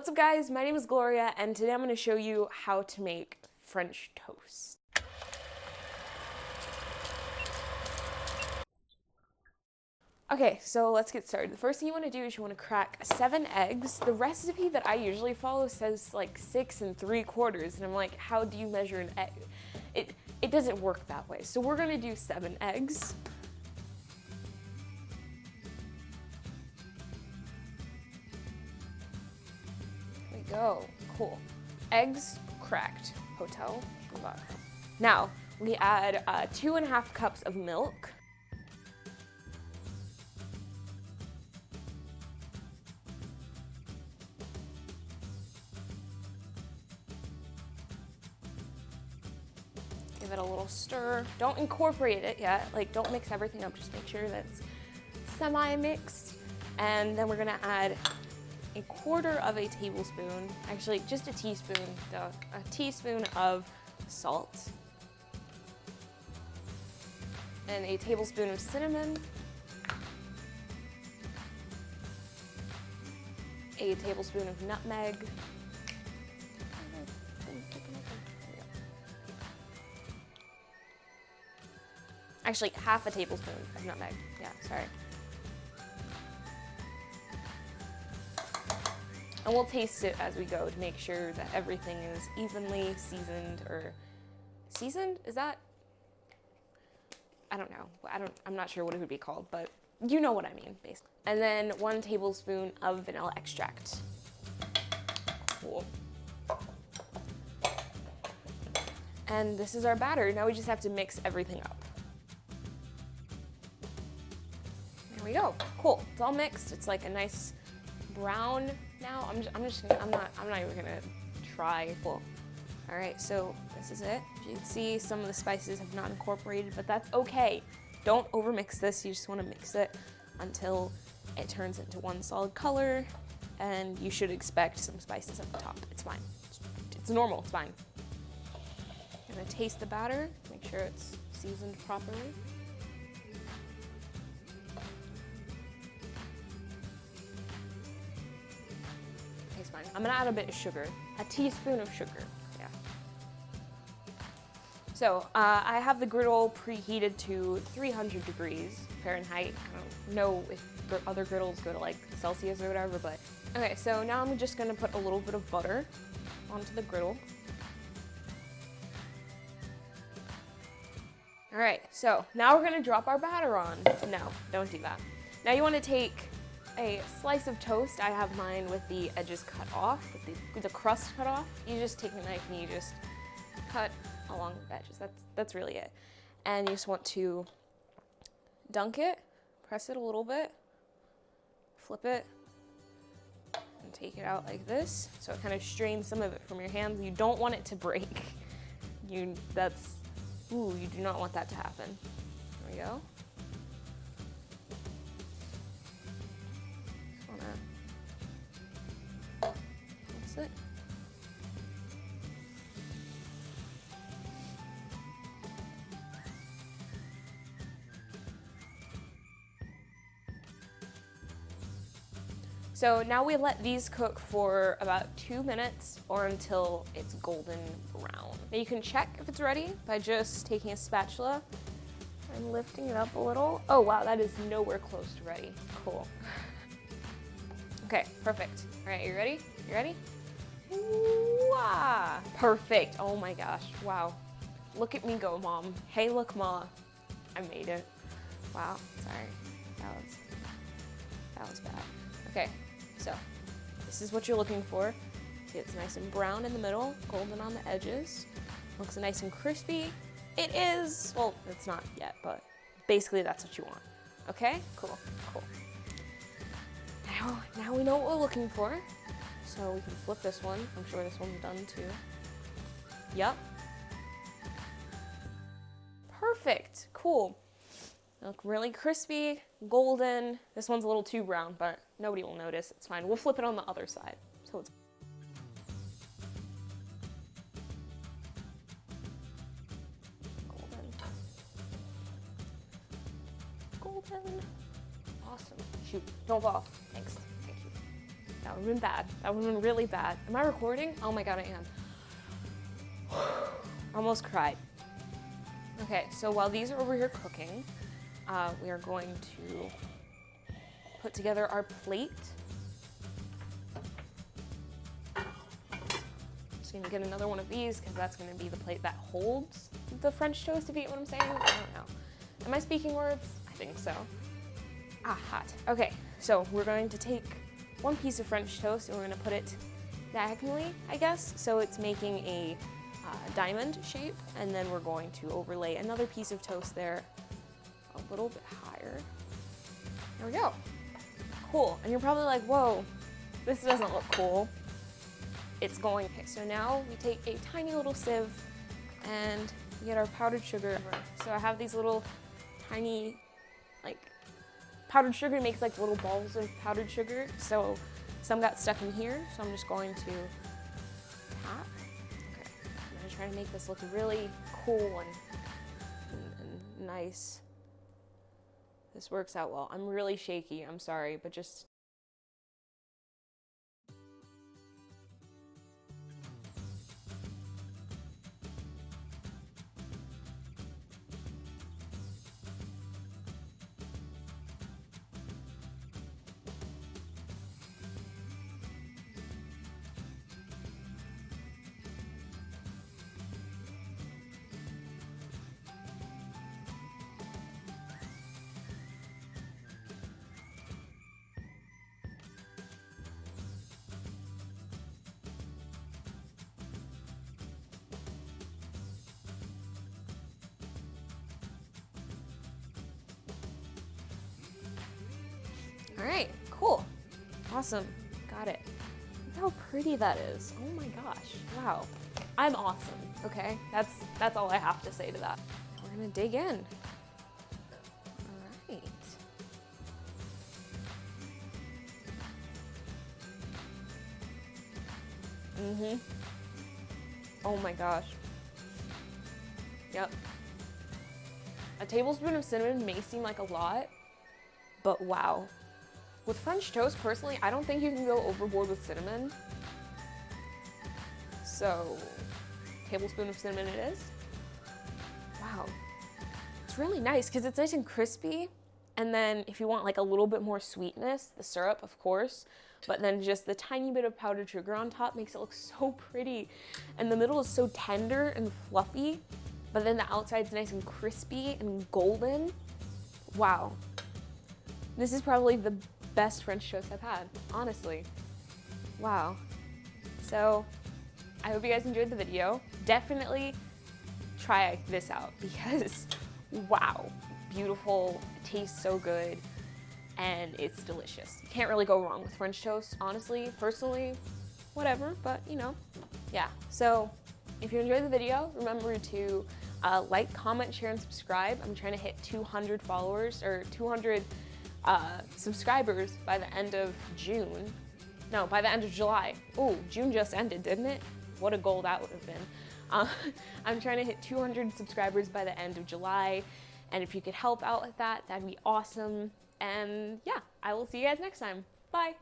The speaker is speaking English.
What's up guys, my name is Gloria and today I'm going to show you how to make French toast. Okay, so let's get started. The first thing you want to do is you want to crack 7 eggs. The recipe that I usually follow says like 6 3/4, and I'm like, how do you measure an egg? It doesn't work that way. So we're going to do 7 eggs. There we go. Cool. Eggs cracked. Hotel. Now we add 2.5 cups of milk. Give it a little stir. Don't incorporate it yet. Like, don't mix everything up. Just make sure that's semi-mixed. And then we're gonna add 1/4 tablespoon, actually just a teaspoon of salt. And a tablespoon of cinnamon. A tablespoon of nutmeg. Actually, 1/2 tablespoon of nutmeg. Yeah, sorry. And we'll taste it as we go to make sure that everything is evenly seasoned, or seasoned? Is that? I don't know. I'm not sure what it would be called, but you know what I mean, basically. And then 1 tablespoon of vanilla extract. Cool. And this is our batter. Now we just have to mix everything up. There we go. Cool. It's all mixed. It's like a nice brown now. I'm not even gonna try. Cool. All right, so this is it. As you can see, some of the spices have not incorporated, but that's okay. Don't overmix this. You just want to mix it until it turns into one solid color, and you should expect some spices at the top. It's fine. It's normal. It's fine. I'm gonna taste the batter. Make sure it's seasoned properly. Tastes fine. I'm gonna add a bit of sugar. A teaspoon of sugar. Yeah. So I have the griddle preheated to 300 degrees Fahrenheit. I don't know if other griddles go to like Celsius or whatever, but okay. So now I'm just gonna put a little bit of butter onto the griddle. All right, so now we're gonna drop our batter on. No, don't do that. Now you wanna take a slice of toast. I have mine with the edges cut off, with the crust cut off. You just take a knife and you just cut along the edges. That's really it. And you just want to dunk it, press it a little bit, flip it, and take it out like this. So it kind of strains some of it from your hands. You don't want it to break. You do not want that to happen. There we go. That's it. So now we let these cook for about 2 minutes or until it's golden brown. Now you can check if it's ready by just taking a spatula and lifting it up a little. Oh wow, that is nowhere close to ready. Cool. Okay, perfect. All right, you ready? You ready? Wow, perfect. Oh my gosh, wow. Look at me go, Mom. Hey, look, Ma. I made it. Wow, sorry. That was bad. Okay, so this is what you're looking for. See, it's nice and brown in the middle, golden on the edges. Looks nice and crispy. It is, well, it's not yet, but basically that's what you want. Okay, cool. Now we know what we're looking for. So we can flip this one. I'm sure this one's done too. Yep. Perfect, cool. They look really crispy, golden. This one's a little too brown, but nobody will notice. It's fine. We'll flip it on the other side. So it's golden. Awesome. Shoot, don't fall. Thanks. Thank you. That would've been bad. That would've been really bad. Am I recording? Oh my God, I am. Almost cried. Okay, so while these are over here cooking, we are going to put together our plate. Just gonna get another one of these because that's gonna be the plate that holds the French toast, if you get what I'm saying. I don't know. Am I speaking words? I think so. Ah, hot. Okay, so we're going to take one piece of French toast and we're gonna put it diagonally, I guess. So it's making a diamond shape, and then we're going to overlay another piece of toast there a little bit higher. There we go. Cool. And you're probably like, whoa, this doesn't look cool. It's going. Okay, so now we take a tiny little sieve and we get our powdered sugar. So I have these little tiny, like, powdered sugar makes like little balls of powdered sugar. So some got stuck in here, so I'm just going to tap. Okay, I'm gonna try to make this look really cool and nice. This works out well. I'm really shaky, I'm sorry, but just all right, cool, awesome, got it. Look how pretty that is. Oh my gosh, wow. I'm awesome, okay? That's all I have to say to that. We're gonna dig in. All right. Oh my gosh. Yep. A tablespoon of cinnamon may seem like a lot, but wow. With French toast, personally, I don't think you can go overboard with cinnamon. So, tablespoon of cinnamon it is. Wow. It's really nice because it's nice and crispy. And then if you want like a little bit more sweetness, the syrup, of course, but then just the tiny bit of powdered sugar on top makes it look so pretty. And the middle is so tender and fluffy, but then the outside's nice and crispy and golden. Wow. This is probably the best French toast I've had, honestly. Wow. So I hope you guys enjoyed the video. Definitely try this out because wow, beautiful, it tastes so good, and it's delicious. You can't really go wrong with French toast, honestly, personally, whatever, but you know, yeah. So if you enjoyed the video, remember to like, comment, share, and subscribe. I'm trying to hit 200 followers, or 200 subscribers by the end of June. No, by the end of July. Oh, June just ended, didn't it? What a goal that would have been. I'm trying to hit 200 subscribers by the end of July, and if you could help out with that, that'd be awesome. And yeah, I will see you guys next time. Bye.